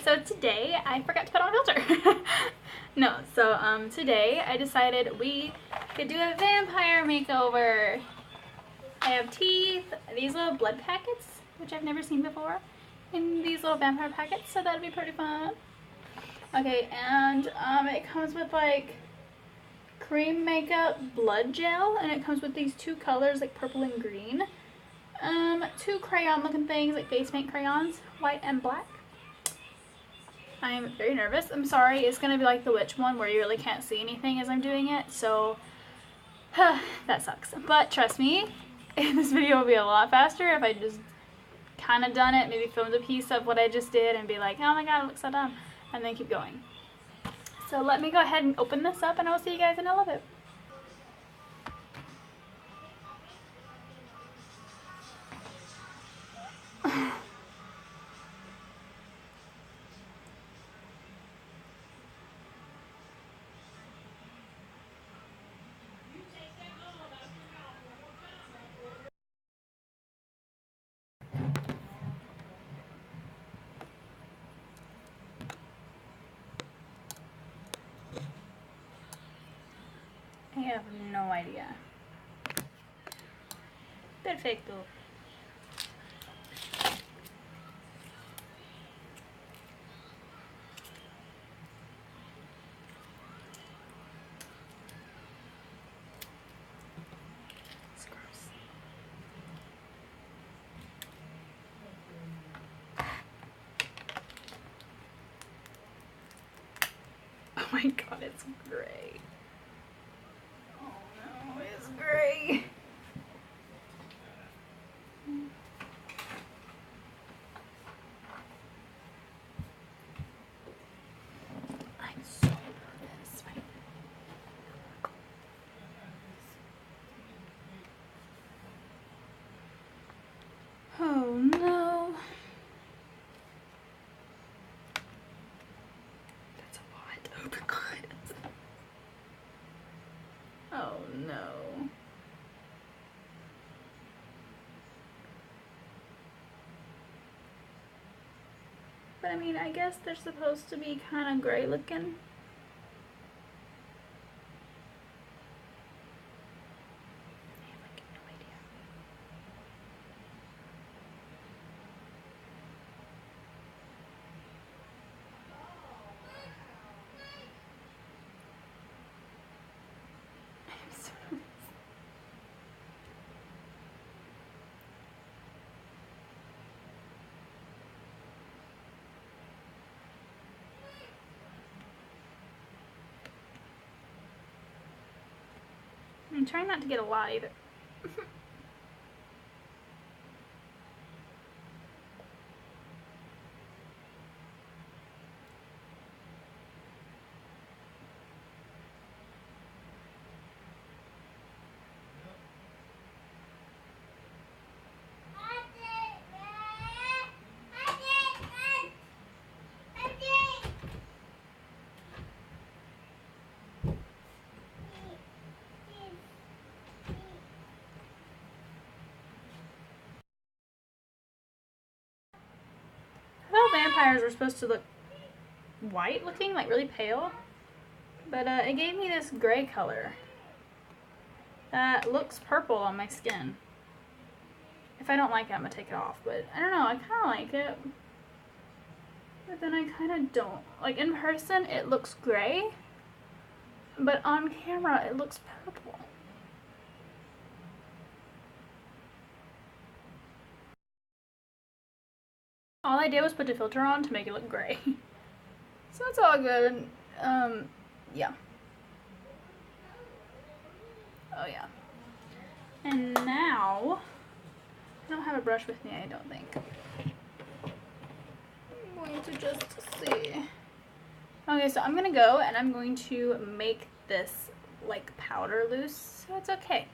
so today I forgot to put on a filter. No, so today I decided we could do a vampire makeover. I have teeth, these little blood packets, which I've never seen before, in these little vampire packets, so that'd be pretty fun. Okay, and it comes with like cream makeup blood gel, and it comes with these two colors, like purple and green. Two crayon looking things, like face paint crayons, white and black. I'm very nervous. I'm sorry, it's gonna be like the witch one where you really can't see anything as I'm doing it, so that sucks. But trust me, this video will be a lot faster if I just kind of done it, maybe filmed a piece of what I just did and be like, oh my god, it looks so dumb, and then keep going. So let me go ahead and open this up, and I'll see you guys in a little bit. I have no idea. Perfecto. It's gross. Oh my god, it's gray. Oh no, it's gray. I'm so nervous right now. Oh no. That's a lot. Oh my god. Oh no. But I mean, I guess they're supposed to be kind of gray looking. I have like no idea. I'm so nervous. I'm trying not to get a lot either. I thought vampires were supposed to look white looking, like really pale. But it gave me this gray color that looks purple on my skin. If I don't like it, I'm gonna take it off. But I don't know, I kind of like it. But then I kind of don't. Like in person, it looks gray. But on camera, it looks purple. All I did was put the filter on to make it look gray. So it's all good. Yeah. Oh yeah. And now, I don't have a brush with me, I don't think. I'm going to just see. Okay, so I'm gonna go and I'm going to make this like powder loose, so it's okay.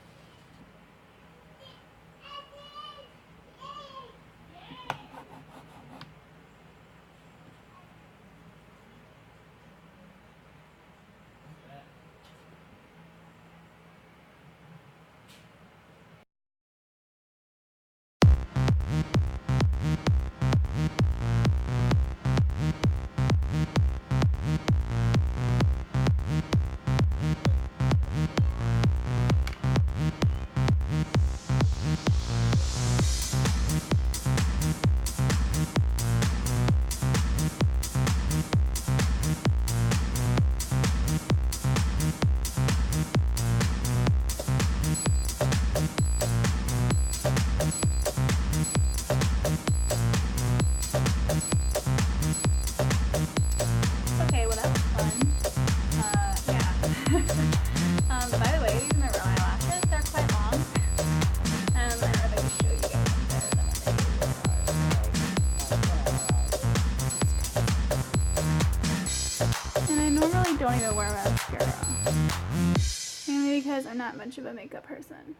to wear mascara. Mainly because I'm not much of a makeup person.